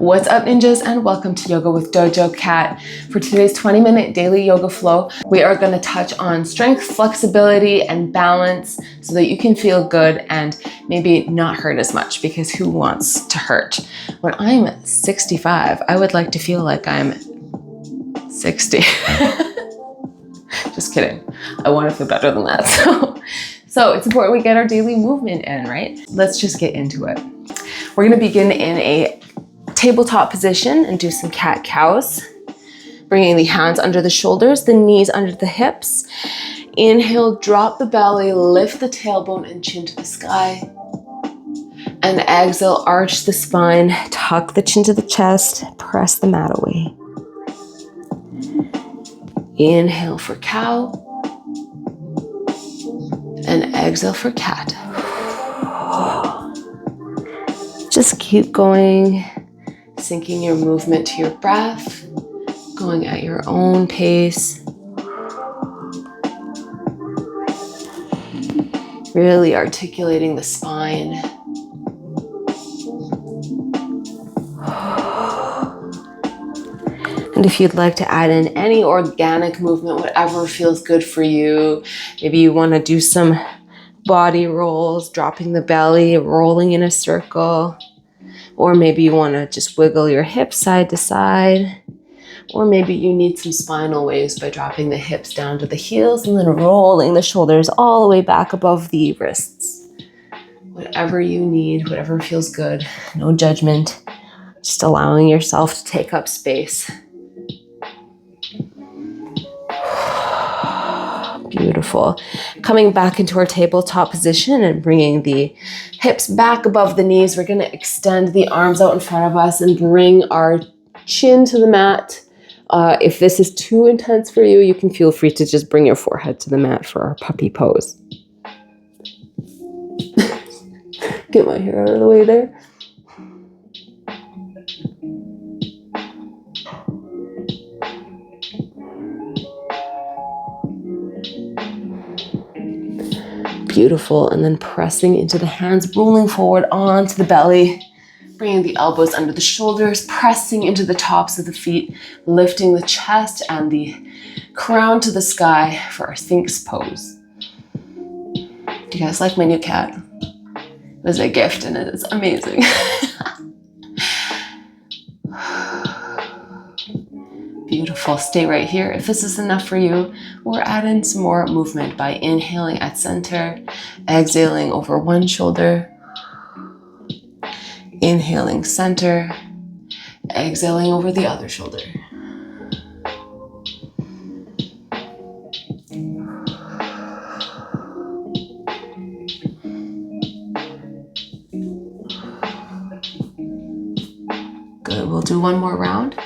What's up, ninjas, and welcome to Yoga with Dojo Cat. For today's 20-minute daily yoga flow, we are going to touch on strength, flexibility, and balance so that you can feel good and maybe not hurt as much, because who wants to hurt? When I'm 65, I would like to feel like I'm 60. Just kidding. I want to feel better than that. So it's important we get our daily movement in, right? Let's just get into it. We're going to begin in a tabletop position and do some cat-cows. Bringing the hands under the shoulders, the knees under the hips. Inhale, drop the belly, lift the tailbone and chin to the sky. And exhale, arch the spine, tuck the chin to the chest, press the mat away. Inhale for cow. And exhale for cat. Just keep going. Syncing your movement to your breath, going at your own pace. Really articulating the spine. And if you'd like to add in any organic movement, whatever feels good for you, maybe you want to do some body rolls, dropping the belly, rolling in a circle. Or maybe you want to just wiggle your hips side to side. Or maybe you need some spinal waves by dropping the hips down to the heels and then rolling the shoulders all the way back above the wrists. Whatever you need, whatever feels good. No judgment. Just allowing yourself to take up space. Beautiful. Coming back into our tabletop position and bringing the hips back above the knees. We're going to extend the arms out in front of us and bring our chin to the mat. If this is too intense for you, you can feel free to just bring your forehead to the mat for our puppy pose. Get my hair out of the way there. Beautiful. And then pressing into the hands, rolling forward onto the belly, bringing the elbows under the shoulders, pressing into the tops of the feet, lifting the chest and the crown to the sky for our Sphinx pose. Do you guys like my new cat? It was a gift and it is amazing. Beautiful. Stay right here. If this is enough for you, we'll add in some more movement by inhaling at center, exhaling over one shoulder, inhaling center, exhaling over the other shoulder. Good. We'll do one more round.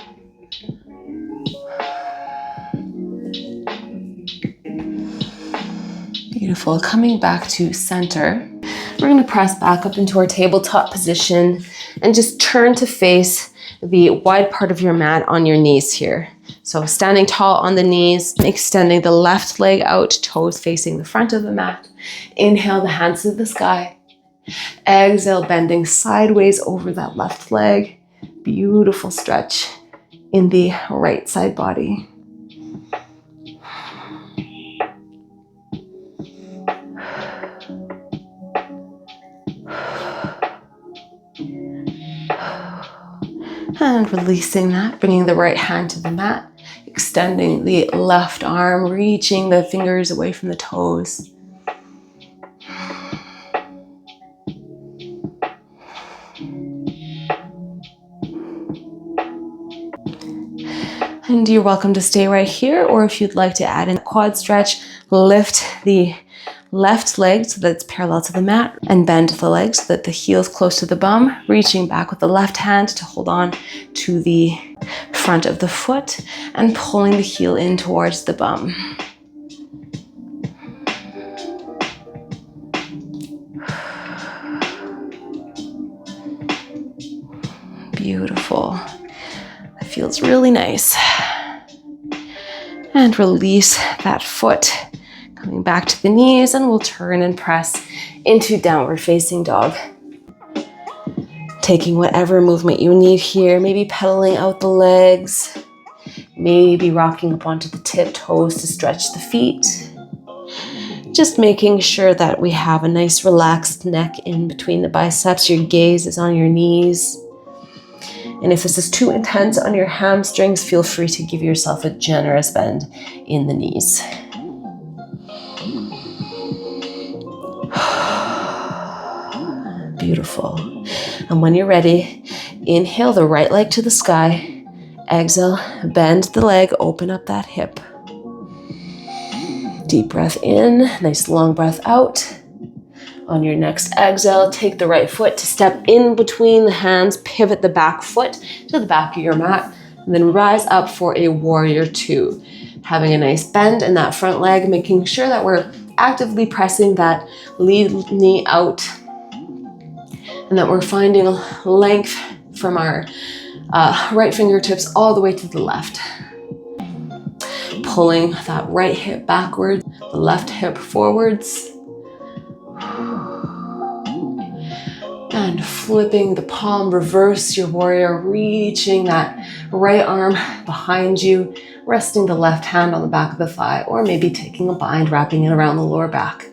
Beautiful. Coming back to center, we're going to press back up into our tabletop position and just turn to face the wide part of your mat on your knees here. So standing tall on the knees, extending the left leg out, toes facing the front of the mat. Inhale the hands to the sky. Exhale, bending sideways over that left leg. Beautiful stretch in the right side body. And releasing that, bringing the right hand to the mat, extending the left arm, reaching the fingers away from the toes. And you're welcome to stay right here, or if you'd like to add in a quad stretch, lift the left leg so that it's parallel to the mat and bend the leg so that the heel is close to the bum, reaching back with the left hand to hold on to the front of the foot and pulling the heel in towards the bum. Beautiful. That feels really nice. And release that foot. Coming back to the knees, and we'll turn and press into downward facing dog. Taking whatever movement you need here, maybe pedaling out the legs, maybe rocking up onto the tiptoes to stretch the feet. Just making sure that we have a nice relaxed neck in between the biceps. Your gaze is on your knees. And if this is too intense on your hamstrings, feel free to give yourself a generous bend in the knees. Beautiful. And when you're ready, inhale the right leg to the sky. Exhale, bend the leg, open up that hip. Deep breath in, nice long breath out. On your next exhale, take the right foot to step in between the hands, pivot the back foot to the back of your mat, and then rise up for a warrior two. Having a nice bend in that front leg, making sure that we're actively pressing that lead knee out, and that we're finding length from our right fingertips all the way to the left. Pulling that right hip backwards, the left hip forwards. And flipping the palm, reverse your warrior, reaching that right arm behind you, resting the left hand on the back of the thigh, or maybe taking a bind, wrapping it around the lower back.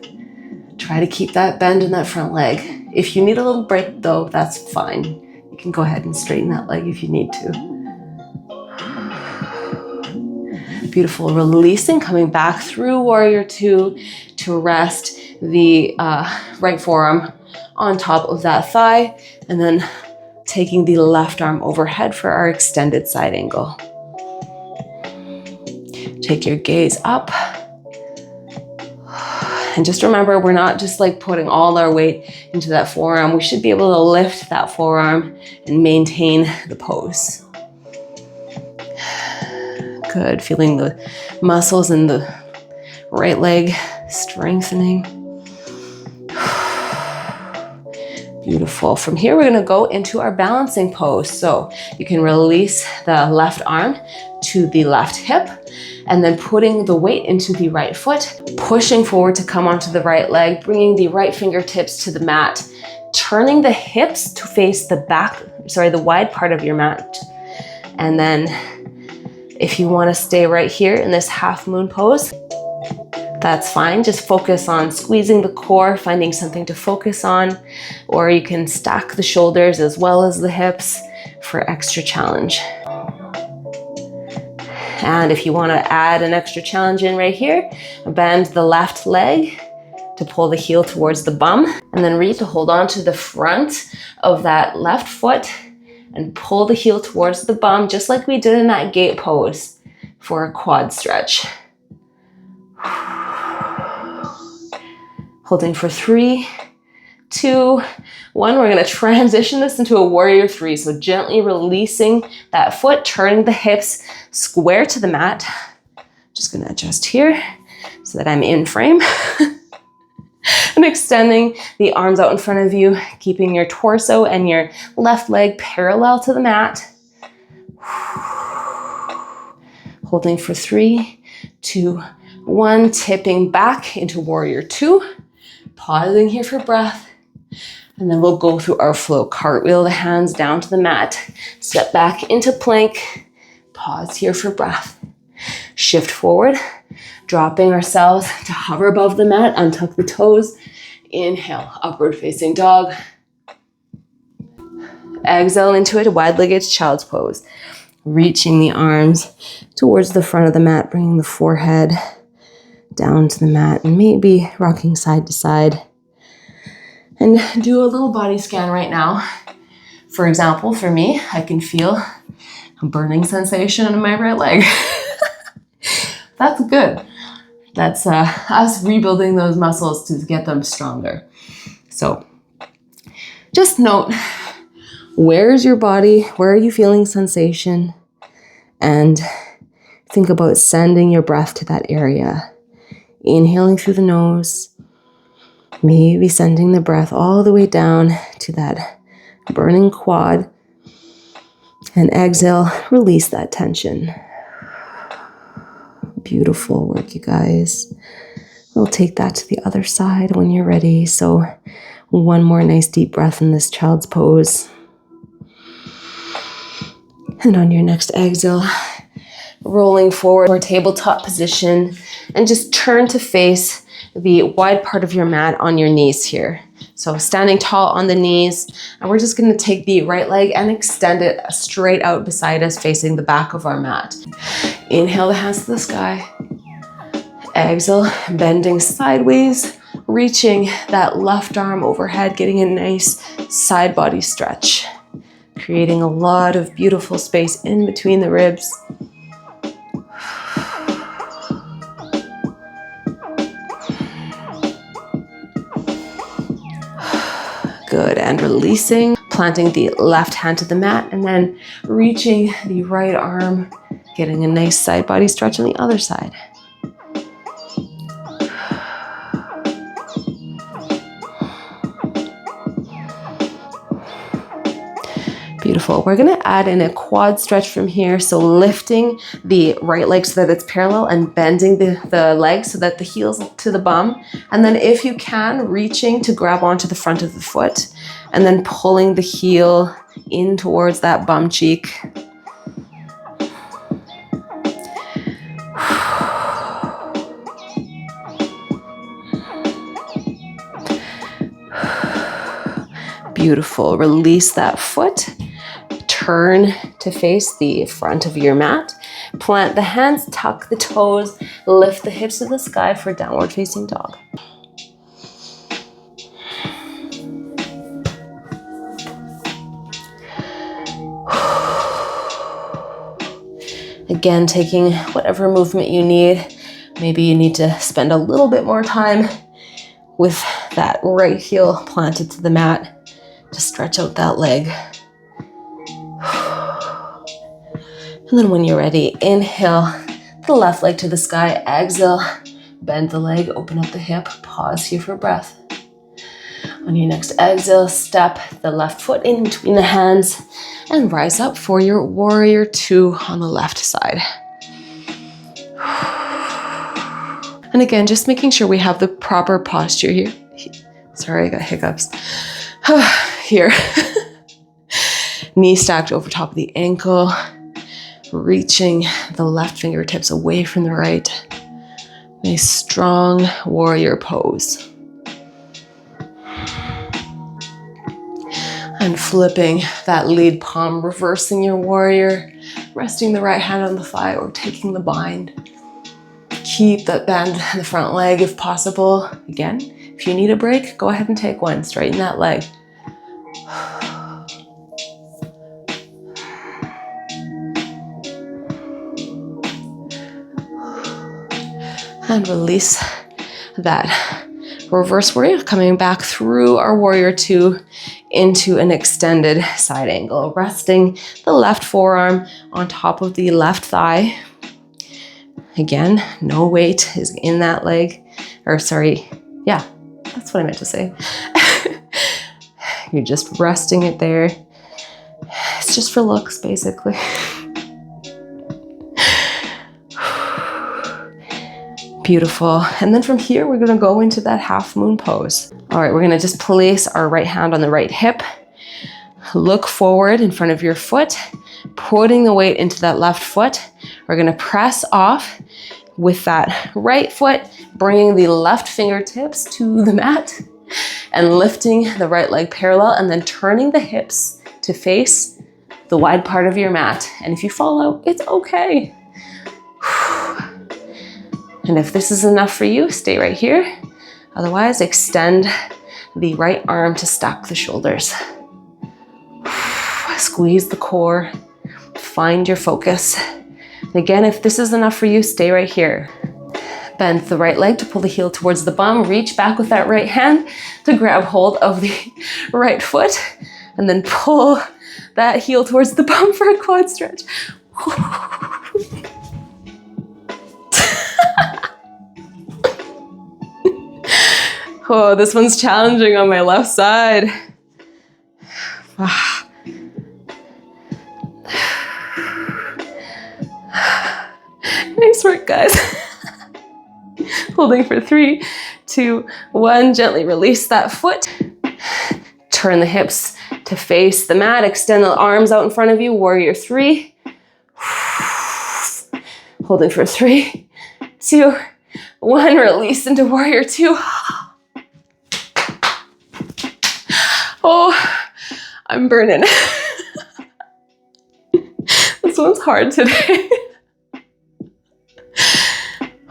Try to keep that bend in that front leg. If you need a little break though, that's fine. You can go ahead and straighten that leg if you need to. Beautiful, releasing, coming back through warrior two to rest the right forearm on top of that thigh, and then taking the left arm overhead for our extended side angle. Take your gaze up. And just remember, we're not just like putting all our weight into that forearm. We should be able to lift that forearm and maintain the pose. Good, feeling the muscles in the right leg strengthening. Beautiful. From here, we're gonna go into our balancing pose. So you can release the left arm to the left hip, and then putting the weight into the right foot, pushing forward to come onto the right leg, bringing the right fingertips to the mat, turning the hips to face the wide part of your mat. And then if you wanna stay right here in this half moon pose, that's fine. Just focus on squeezing the core, finding something to focus on, or you can stack the shoulders as well as the hips for extra challenge. And if you want to add an extra challenge in right here, bend the left leg to pull the heel towards the bum, and then reach to hold on to the front of that left foot and pull the heel towards the bum, just like we did in that gate pose for a quad stretch. Holding for 3, 2, 1. We're gonna transition this into a warrior three. So gently releasing that foot, turning the hips square to the mat. Just gonna adjust here so that I'm in frame. And extending the arms out in front of you, keeping your torso and your left leg parallel to the mat. Holding for 3, 2, 1, tipping back into warrior two. Pausing here for breath. And then we'll go through our flow. Cartwheel the hands down to the mat. Step back into plank. Pause here for breath. Shift forward, dropping ourselves to hover above the mat, untuck the toes. Inhale, upward facing dog. Exhale into it, wide-legged child's pose. Reaching the arms towards the front of the mat, bringing the forehead down to the mat, and maybe rocking side to side. And do a little body scan right now. For example, for me, I can feel a burning sensation in my right leg. That's good. That's us rebuilding those muscles to get them stronger. So just note, where's your body? Where are you feeling sensation? And think about sending your breath to that area. Inhaling through the nose, maybe sending the breath all the way down to that burning quad. And exhale, release that tension. Beautiful work, you guys. We'll take that to the other side when you're ready. So one more nice deep breath in this child's pose. And on your next exhale, rolling forward or tabletop position, and just turn to face the wide part of your mat on your knees here. So standing tall on the knees, and we're just gonna take the right leg and extend it straight out beside us, facing the back of our mat. Inhale the hands to the sky. Exhale, bending sideways, reaching that left arm overhead, getting a nice side body stretch, creating a lot of beautiful space in between the ribs. Good, and releasing, planting the left hand to the mat, and then reaching the right arm, getting a nice side body stretch on the other side. Beautiful. We're gonna add in a quad stretch from here. So lifting the right leg so that it's parallel and bending the leg so that the heel's to the bum. And then if you can, reaching to grab onto the front of the foot and then pulling the heel in towards that bum cheek. Beautiful. Release that foot. Turn to face the front of your mat. Plant the hands, tuck the toes, lift the hips to the sky for downward facing dog. Again, taking whatever movement you need. Maybe you need to spend a little bit more time with that right heel planted to the mat to stretch out that leg. And then when you're ready, inhale the left leg to the sky, exhale, bend the leg, open up the hip, pause here for breath. On your next exhale, step the left foot in between the hands and rise up for your warrior two on the left side. And again, just making sure we have the proper posture here. Sorry, I got hiccups. Here. Knee stacked over top of the ankle. Reaching the left fingertips away from the right. Nice strong warrior pose. And flipping that lead palm, reversing your warrior, resting the right hand on the thigh or taking the bind. Keep that bend in the front leg if possible. Again, if you need a break, go ahead and take one. Straighten that leg. And release that reverse warrior, coming back through our warrior two into an extended side angle, resting the left forearm on top of the left thigh. Again, no weight is in that leg, or sorry, yeah, that's what I meant to say. You're just resting it there. It's just for looks, basically. Beautiful. And then from here, we're gonna go into that half moon pose. All right, we're gonna just place our right hand on the right hip. Look forward in front of your foot, putting the weight into that left foot. We're gonna press off with that right foot, bringing the left fingertips to the mat and lifting the right leg parallel and then turning the hips to face the wide part of your mat. And if you fall out, it's okay. And if this is enough for you, stay right here. Otherwise, extend the right arm to stack the shoulders. Squeeze the core, find your focus. And again, if this is enough for you, stay right here. Bend the right leg to pull the heel towards the bum. Reach back with that right hand to grab hold of the right foot and then pull that heel towards the bum for a quad stretch. Oh, this one's challenging on my left side. Nice work, guys. Holding for 3, 2, 1. Gently release that foot. Turn the hips to face the mat. Extend the arms out in front of you, warrior 3. Holding for 3, 2, 1, release into warrior 2. Oh, I'm burning. This one's hard today.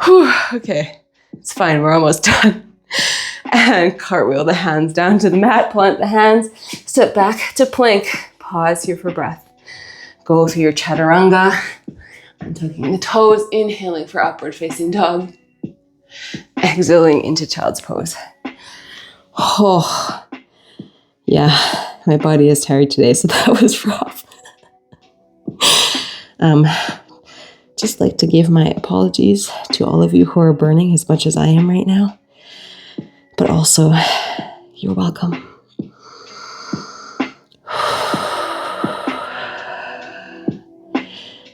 Whew, okay, it's fine, we're almost done. And cartwheel the hands down to the mat, plant the hands, step back to plank. Pause here for breath. Go through your chaturanga, untucking the toes, inhaling for upward facing dog. Exhaling into child's pose. Oh, yeah, my body is tired today, so that was rough. Just like to give my apologies to all of you who are burning as much as I am right now. But also, you're welcome.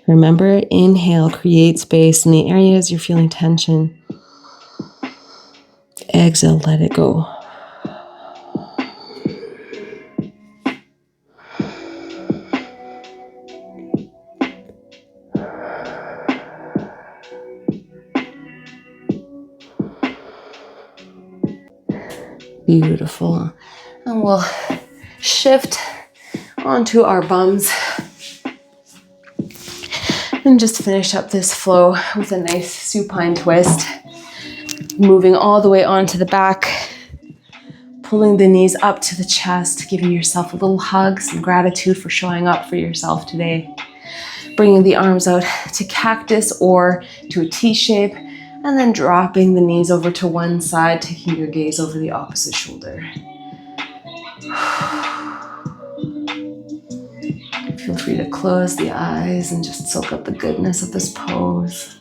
Remember, inhale, create space in the areas you're feeling tension. Exhale, let it go. Beautiful. And we'll shift onto our bums and just finish up this flow with a nice supine twist. Moving all the way onto the back, pulling the knees up to the chest, giving yourself a little hug, some gratitude for showing up for yourself today. Bringing the arms out to cactus or to a T shape, and then dropping the knees over to one side, taking your gaze over the opposite shoulder. Feel free to close the eyes and just soak up the goodness of this pose.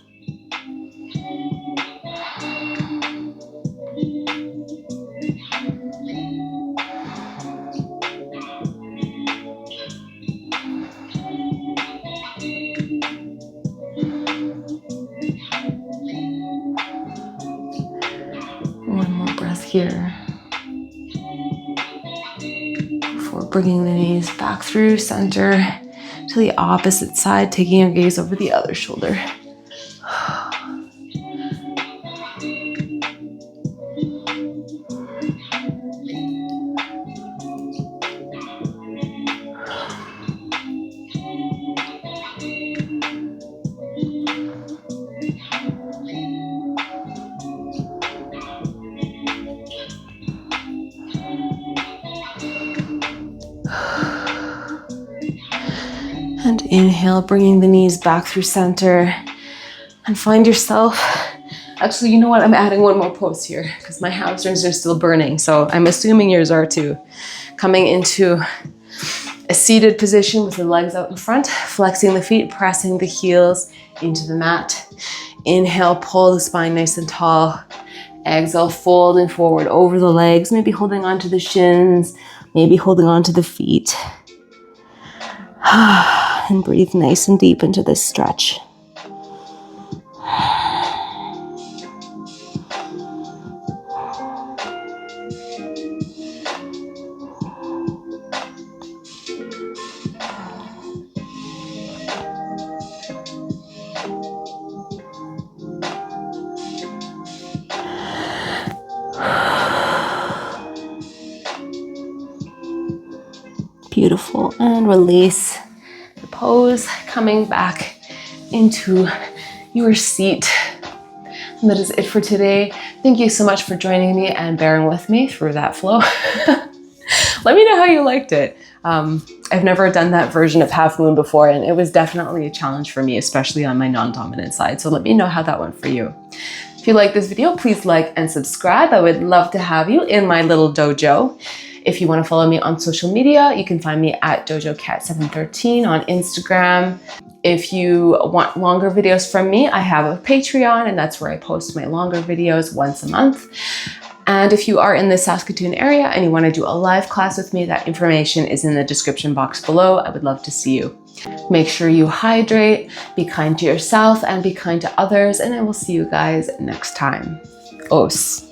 One more breath here before bringing the knees back through center to the opposite side, taking your gaze over the other shoulder. And inhale, bringing the knees back through center, and find yourself, actually, you know what? I'm adding one more pose here because my hamstrings are still burning. So I'm assuming yours are too. Coming into a seated position with the legs out in front, flexing the feet, pressing the heels into the mat. Inhale, pull the spine nice and tall. Exhale, folding forward over the legs, maybe holding onto the shins, maybe holding onto the feet. And breathe nice and deep into this stretch. Beautiful. And release the pose, coming back into your seat. And that is it for today. Thank you so much for joining me and bearing with me through that flow. Let me know how you liked it. I've never done that version of Half Moon before, and it was definitely a challenge for me, especially on my non-dominant side. So let me know how that went for you. If you like this video, please like and subscribe. I would love to have you in my little dojo. If you want to follow me on social media, you can find me at dojocat713 on Instagram. If you want longer videos from me, I have a Patreon, and that's where I post my longer videos once a month. And if you are in the Saskatoon area and you want to do a live class with me, that information is in the description box below. I would love to see you. Make sure you hydrate, be kind to yourself, and be kind to others, and I will see you guys next time. Os.